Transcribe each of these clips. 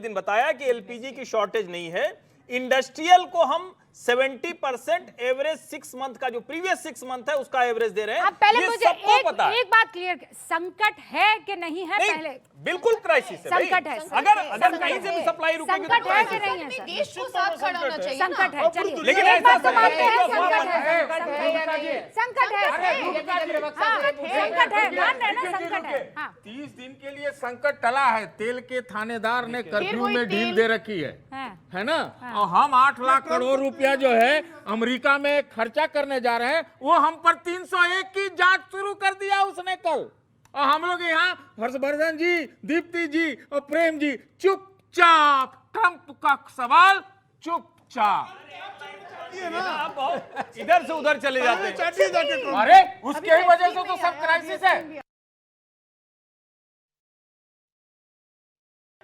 दिन बताया कि एलपीजी की शॉर्टेज नहीं है। इंडस्ट्रियल को हम 70% एवरेज 6 मंथ का जो प्रीवियस 6 मंथ है उसका एवरेज दे रहे हैं। आप पहले ये मुझे सबको पता है। एक बात क्लियर, संकट है कि नहीं है? पहले बिल्कुल क्राइसिस है भाई। संकट है। अगर कहीं से भी सप्लाई रुकेगी तो संकट है कि क्राइसिस नहीं है? सर देश को साथ खड़ा होना चाहिए। संकट है, चलिए लेकिन एक बात ऐसा तो मानते हैं, संकट संकट है, संकट है, मान रहे हैं ना, संकट है। हाँ 30 दिन के लिए संकट टला है। तेल के थानेदार ने कर्फ्यू वही में ढील तेल- दे रखी है ना। और हम 8 लाख करोड़ रुपया जो है अमेरिका में खर्चा करने जा रहे हैं, वो हम पर 301 की जांच शुरू कर दिया उसने कल। और हम लोग यहाँ हर्षवर्धन जी, दीप्ति जी और प्रेम जी चुपचाप, ट्रंप का सवाल चुपचाप। आप बहुत इधर से उधर चले जाते हैं। अरे उसके ही वजह से तो सब क्राइसिस है।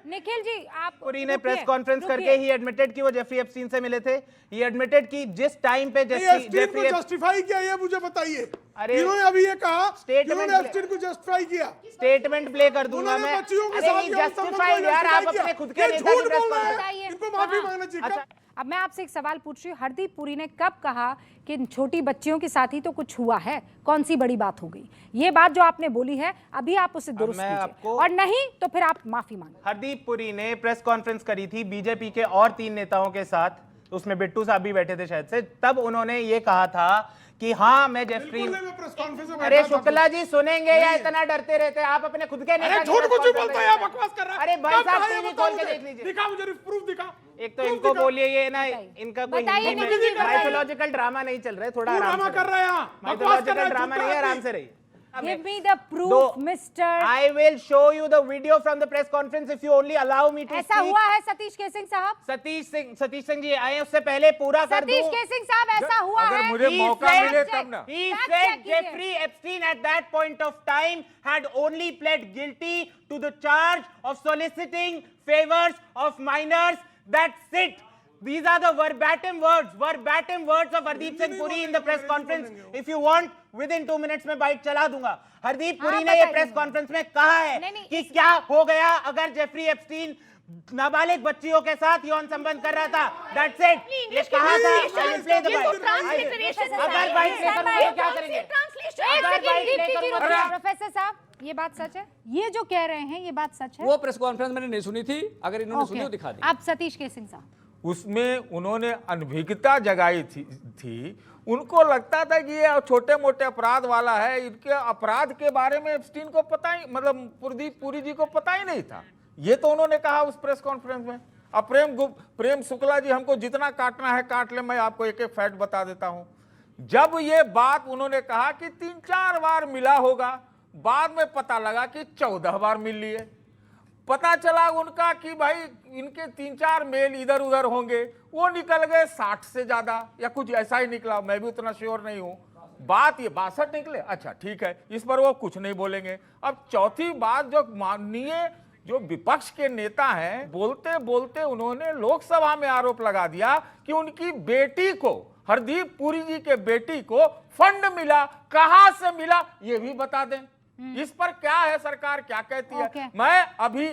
निखिल जी, आप पुरी ने प्रेस कॉन्फ्रेंस करके ही एडमिटेड कि वो जेफरी एप्स्टीन से मिले थे। ही एडमिटेड कि जिस टाइम पे एप्स्टीन को जस्टिफाई किया, ये मुझे बताइए। अरे इन्होंने अभी ये कहा, स्टेटमेंट इन्होंने एप्स्टीन को जस्टिफाई किया। स्टेटमेंट प्ले कर दूंगा उन्होंने मैं। बच्चियों के अरे साथ नहीं यौन संबंध जस्टिफाई को यार, आप justify अपने किया। खुद के ये नेता की झूठ प्रेस बोल रहे हैं। कॉन्फ्रेंस। इनको माफी हाँ, मांगना चाहिए। अच्छा, अब मैं आपसे एक सवाल पूछ रही हूँ, हरदीप पुरी ने कब कहा कि छोटी बच्चियों के साथ ही तो कुछ हुआ है? कौन सी बड़ी बात हो गई? ये बात जो आपने बोली है अभी आप उसे दुरुस्त मैं कीजिए, आपको- और नहीं तो फिर आप माफी मांगे। हरदीप पुरी ने प्रेस कॉन्फ्रेंस करी थी बीजेपी के और 3 नेताओं के साथ, उसमें बिट्टू साहब भी बैठे थे शायद से। तब उन्होंने ये कहा था कि हाँ मैं जेफरी। बिल्कुल नहीं, मैं प्रेस कॉन्फ्रेंस में अरे बैठा था। शुक्ला जी सुनेंगे या इतना डरते रहते हैं? आप अपने खुद के नेता अरे की झूठ प्रेस कुछ भी कॉन्फ्रेंस बोलता में है, बैठे बकवास कर रहा है। अरे भाई कब साहब कहा है टीवी बताओ खोल के मुझे। देख लीजिए। दिखा मुझे प्रूफ दिखा। एक तो इनको बोलिए ये ना, इनका कोई बताइए हिंदी निखिल जी, में बताइए। माइथोलॉजिकल ड्रामा नहीं चल रहा है, थोड़ा आराम ड्रामा से कर रहे हैं यहाँ। बकवास कर माइथोलॉजिकल रहे हैं, ड्रामा चुप नहीं है, रहिए। आराम से रहिए। Give me the proof, mister. I will show you the video from the press conference if you only allow me to ऐसा speak. हुआ है सतीश केसिंग साहब? सतीश सिंह जी आए, उससे पहले पूरा कर दूं। सतीश केसिंग साहब, ऐसा हुआ अगर है? मुझे He मौका said- मिले तब ना। He Fact said check कीजिए। Jeffrey Epstein at that point of time had only pled guilty to the charge of soliciting favors of minors. That's it. These are the verbatim words of Hardeep Singh Puri in the press conference. If you want, within 2 minutes में bite चला दूंगा। हरदीप पुरी ने ये बताइए। Press conference में कहा है नहीं, कि क्या हो गया अगर जेफरी एप्स्टीन नाबालिग बच्चियों के साथ यौन संबंध कर रहा था। That's it. ये कहा था। I will play the इसको bite. ट्रांसलिटरेशन अगर बाइट लेकर मुझे क्या करेंगे? अगर बाइट लेकर मुझे- प्रोफेसर साहब, ये बात सच है? ये जो कह रहे हैं ये बात सच है? वो प्रेस कॉन्फ्रेंस मैंने नहीं सुनी थी, अगर इन्होंने सुनी ओके। हो दिखा दी। आप सतीश केसिंग साहब, उसमें उन्होंने अनभिज्ञता जगाई थी। उनको लगता था कि ये छोटे मोटे अपराध वाला है, इनके अपराध के बारे में एप्स्टीन को पता ही, मतलब पुरी जी को पता ही नहीं था। ये तो उन्होंने कहा उस प्रेस कॉन्फ्रेंस में। अब प्रेम शुक्ला जी हमको जितना काटना है काट ले, मैं आपको एक एक फैक्ट बता देता हूं। जब ये बात उन्होंने कहा कि 3-4 बार मिला होगा, बाद में पता लगा कि 14 बार मिल लिए। पता चला उनका कि भाई इनके 3-4 मेल इधर उधर होंगे, वो निकल गए 60 से ज्यादा या कुछ ऐसा ही निकला, मैं भी उतना श्योर नहीं हूं। बात ये 62 निकले, अच्छा ठीक है, इस पर वो कुछ नहीं बोलेंगे। अब चौथी बात, जो माननीय जो विपक्ष के नेता हैं, बोलते बोलते उन्होंने लोकसभा में आरोप लगा दिया कि उनकी बेटी को, हरदीप पुरी जी के बेटी को फंड मिला, कहां से मिला ये भी बता दें। इस पर क्या है, सरकार क्या कहती है? ओके। मैं अभी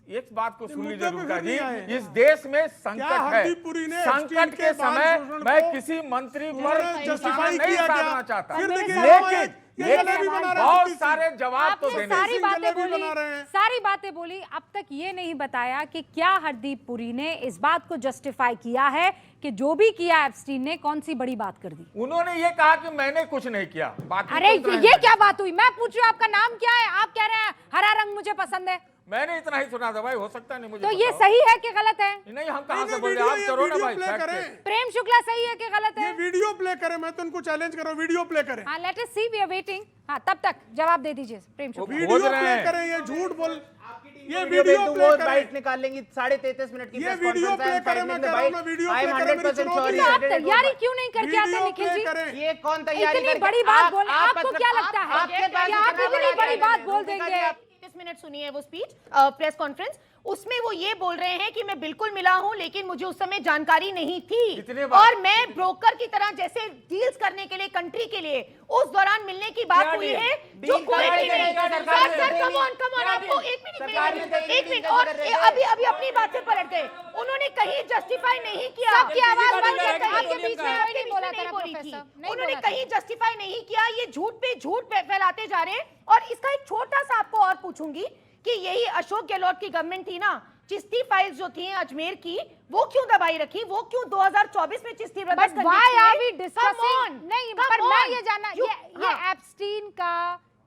एक बात को सुन लीजिए रुका जी, इस देश में संकट है। हरदीप पुरी ने संकट एप्स्टीन के के बाल समय शोषण मैं को किसी मंत्री पर उन्होंने निशाना justify नहीं किया साधना क्या? चाहता, फिर देखिए, लेकिन ये जलेबी बना रहे हैं बहुत किसी- सारे जवाब तो आपने देने सारी सिंह बातें जलेबी बोली, बना रहे हैं। सारी बातें बोली, अब तक ये नहीं बताया कि क्या हरदीप पुरी ने इस बात को जस्टिफाई किया है कि जो भी किया एप्स्टीन ने, कौन सी बड़ी बात कर दी? उन्होंने ये कहा कि मैंने कुछ नहीं किया। बाकी अरे तो इतना ये ही क्या बात हुई? मैं पूछ रही हूँ आपका नाम क्या है, आप कह रहे हैं हरा रंग मुझे पसंद है, मैंने इतना ही सुना था भाई, हो सकता नहीं मुझे तो ये बताओ। सही है कि गलत है? नहीं, हम कहां से नहीं, बोल रहे हैं, आप ये करो ना वीडियो भाई, प्ले fact करें। check। प्रेम शुक्ला सही है कि गलत ये है? वीडियो प्ले करें, मैं तो उनको चैलेंज कर रहा हूं, वीडियो प्ले करें। हाँ, let us see, we are waiting. हाँ, तब तक जवाब दे दीजिए प्रेम शुक्ला। वीडियो खोज रहे प्ले हैं। करें, ये झूठ बोल, ये वीडियो वीडियो पे प्ले वो करें। बाइट निकाल लेंगी 33.5 मिनट की ये प्रेस वीडियो कॉन्फ्रेंस प्ले है, करें, मैं कह रहा हूं, मैं वीडियो I am प्ले करें, मेरी 100% चुनौती sure है। आप तैयारी क्यों नहीं करके आते वीडियो निखिल प्ले जी? करें। ये कौन तैयारी इतनी करके- बड़ी बात आप- बोल, आप आपको क्या लगता है आपके पास कि आप इतना इतनी बड़ा बड़ी बात बोल चैलेंज है, देंगे? 25 मिनट सुनी है वो स्पीच, प्रेस कॉन्फ्रेंस, उसमें वो ये बोल रहे हैं कि मैं बिल्कुल मिला हूं लेकिन मुझे उस समय जानकारी नहीं थी और मैं ब्रोकर की तरह जैसे डील्स करने के लिए कंट्री के लिए उस दौरान मिलने की बात हुई है जो कोई भी नहीं। सर कम ऑन आपको एक मिनट और अभी अपनी बात से पलट गए। उन्होंने कहीं जस्टिफाई नहीं किया, सबकी आवाज बंद कर दीजिए। आपके बीच में नहीं बोला था प्रोफेसर, उन्होंने कहीं जस्टिफाई नहीं किया। ये झूठ पे झूठ फैलाते जा रहे हैं। और इसका एक छोटा सा आपको और पूछूंगी कि यही अशोक गहलोत की गवर्नमेंट थी ना, चिश्ती फाइल्स जो थी अजमेर की, वो क्यों दबाई रखी? वो क्यों 2024 में Chishti brothers But why are we discussing? नहीं, पर मैं ये जानना, ये एप्स्टीन का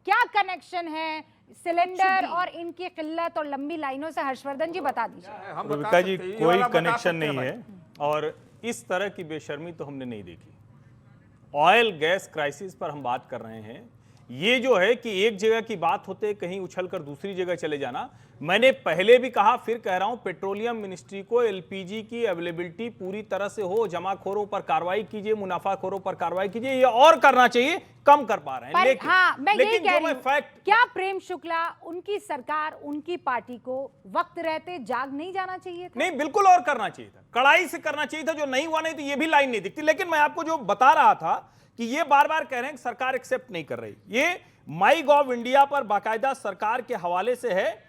क्या कनेक्शन है सिलेंडर और इनकी किल्लत और लंबी लाइनों से? हर्षवर्धन जी बता दीजिए। हम बता रूबिका जी, सकते हैं, ये कोई वाला बता कनेक्शन सकते हैं नहीं भाई। है और इस तरह की बेशर्मी तो हमने नहीं देखी। ऑयल गैस क्राइसिस पर हम बात कर रहे हैं। ये जो है कि एक जगह की बात होते कहीं उछलकर दूसरी जगह चले जाना। मैंने पहले भी कहा, फिर कह रहा हूं, पेट्रोलियम मिनिस्ट्री को एलपीजी की अवेलेबिलिटी पूरी तरह से हो, जमाखोरों पर कार्रवाई कीजिए, मुनाफाखोरों पर कार्रवाई कीजिए। ये और करना चाहिए, कम कर पा रहे हैं। पर हाँ, मैं यही कह रही हूं, फैक्ट, क्या प्रेम शुक्ला, उनकी सरकार, उनकी पार्टी को वक्त रहते जाग नहीं जाना चाहिए था? नहीं, बिल्कुल और करना चाहिए था, कड़ाई से करना चाहिए था। जो नहीं हुआ, नहीं तो ये भी लाइन नहीं दिखती। लेकिन मैं आपको जो बता रहा था कि ये बार बार कह रहे हैं कि सरकार एक्सेप्ट नहीं कर रही। ये माई गॉव इंडिया पर बाकायदा सरकार के हवाले से है।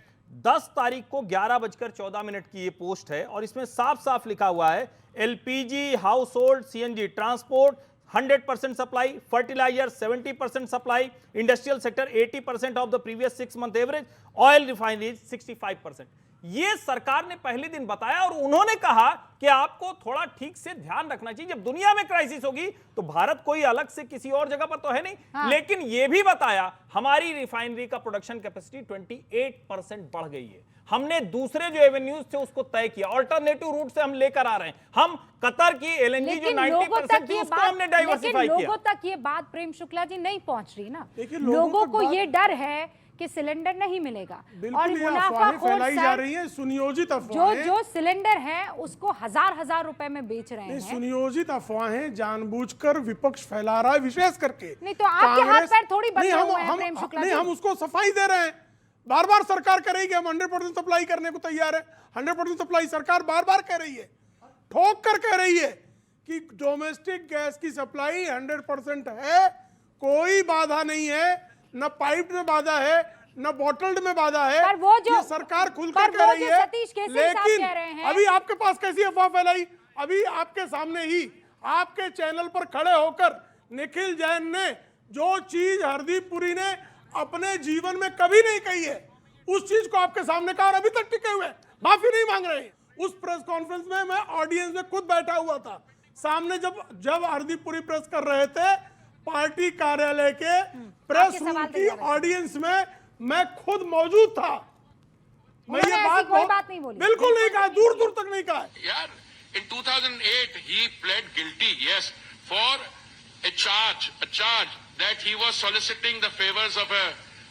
10 तारीख को 11:14 की ये पोस्ट है और इसमें साफ साफ लिखा हुआ है, LPG, household, CNG transport 100% supply, fertiliser 70% supply, industrial sector 80% of the previous 6 month average, oil refineries 65%। ये सरकार ने पहले दिन बताया और उन्होंने कहा कि आपको थोड़ा ठीक से ध्यान रखना चाहिए। जब दुनिया में क्राइसिस होगी तो भारत कोई अलग से किसी और जगह पर तो है नहीं। हाँ। लेकिन यह भी बताया हमारी रिफाइनरी का प्रोडक्शन कैपेसिटी 28% बढ़ गई है। हमने दूसरे जो एवेन्यूज थे उसको तय किया, अल्टरनेटिव रूट से हम लेकर आ रहे हैं। हम कतर की एलएनजी जो 90% थी उसको हमने डाइवर्सिफाई किया। लोगों तक ये बात प्रेम शुक्ला जी नहीं पहुंच रही ना। देखिए, लोगों तक को बात- ये डर है कि सिलेंडर नहीं मिलेगा और बिल्कुल ये मुनाफाखोर अफवाहें फैलाई जा सर रही हैं, सुनियोजित जो अफवाहें। जो सिलेंडर है उसको हजार रुपए में बेच रहे नहीं, हैं। सुनियोजित अफवाहें जानबूझकर विपक्ष फैला रहा है, विशेष करके नहीं तो आपके हाथ कांग्रेस- पैर थोड़ी बंधे नहीं, हुए हैं प्रेम शुक्ला नहीं, जी। हम उसको सफाई दे रहे हैं। बार बार सरकार कह रही है कि हम 100% सप्लाई करने को तैयार है। 100% सप्लाई सरकार बार बार कह रही है, ठोक कर कह रही है कि डोमेस्टिक गैस की सप्लाई 100% है, कोई बाधा नहीं है, न पाइप में बाधा है, न बॉटल्ड में बाधा है। पर वो जो- ये सरकार खुलकर पर कह वो रही जो है। सतीश केसरी साहब लेकिन कह रहे हैं- अभी आपके पास कैसी अफवाह फैलाई? अभी आपके सामने ही आपके चैनल पर खड़े होकर निखिल जैन ने जो चीज हरदीप पुरी ने अपने जीवन में कभी नहीं कही है, उस चीज को आपके सामने कहा और अभी तक टिके हुए माफी नहीं मांग रहे हैं। उस प्रेस कॉन्फ्रेंस में मैं ऑडियंस में खुद बैठा हुआ था सामने, जब हरदीप पुरी प्रेस कर रहे थे पार्टी कार्यालय के प्रेस आपके रूम सवाल की तैयार है। ऑडियंस में मैं खुद मौजूद था। मैं उन्होंने ऐसी कोई बहुत- बात नहीं बोली। बिल्कुल नहीं कहा, दूर दूर तक नहीं कहा। Yeah, in 2008 he pled guilty, yes, for a charge that he was soliciting the favors of a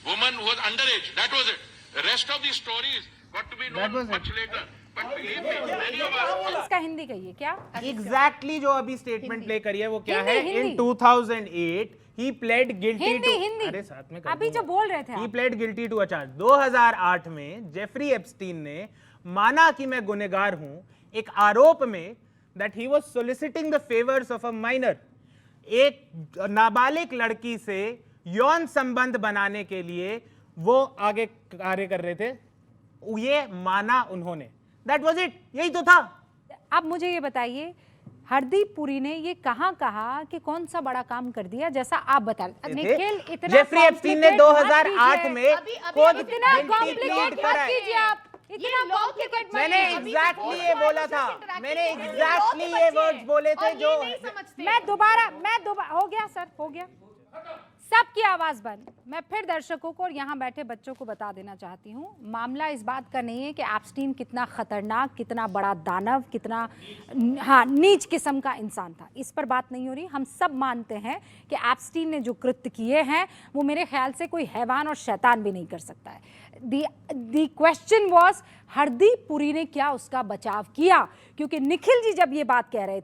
woman who was underage. That was it. The rest of the stories got to be known much later. But believe me, many of us. इसका हिंदी कहिए क्या? Exactly जो अभी statement play करी है वो क्या है? हिंदी। इन 2008 he pled guilty Hindi to Hindi अरे साथ में कर अभी जो बोल रहे थे he आप। pled guilty to a charge। 2008 में जेफरी एप्स्टीन ने माना कि मैं गुनहगार हूं एक आरोप में that he was soliciting the favors of a minor, एक नाबालिग लड़की से यौन संबंध बनाने के लिए वो आगे कार्य कर रहे थे, ये माना उन्होंने। दैट वाज इट, यही तो था। अब मुझे ये बताइए, हरदीप पुरी ने ये कहाँ कहा कि कौन सा बड़ा काम कर दिया जैसा आप बता रहे थे? निखिल, इतना जेफरी एप्स्टीन ने complicated मत 2008 कीजिए। में खुद इतना guilty कॉम्प्लिकेट plead मत करा है। कीजिए आप, इतना कॉम्प्लिकेट मत मैंने कीजिए। एग्जैक्टली ये बोला था, मैंने एग्जैक्टली ये वर्ड्स बोले थे जो मैं दोबारा हो गया सर, हो गया। सबकी आवाज बंद। मैं फिर दर्शकों को और यहाँ बैठे बच्चों को बता देना चाहती हूँ, मामला इस बात का नहीं है कि एप्स्टीन कितना खतरनाक, कितना बड़ा दानव, कितना नीच किस्म का इंसान था, इस पर बात नहीं हो रही। हम सब मानते हैं कि एप्स्टीन ने जो कृत्य किए हैं वो मेरे ख्याल से कोई हैवान और शैतान भी नहीं कर सकता है। The question was Hardeep Puri ने क्या उसका बचाव किया, क्योंकि निखिल जी जब ये बात कह रहे थे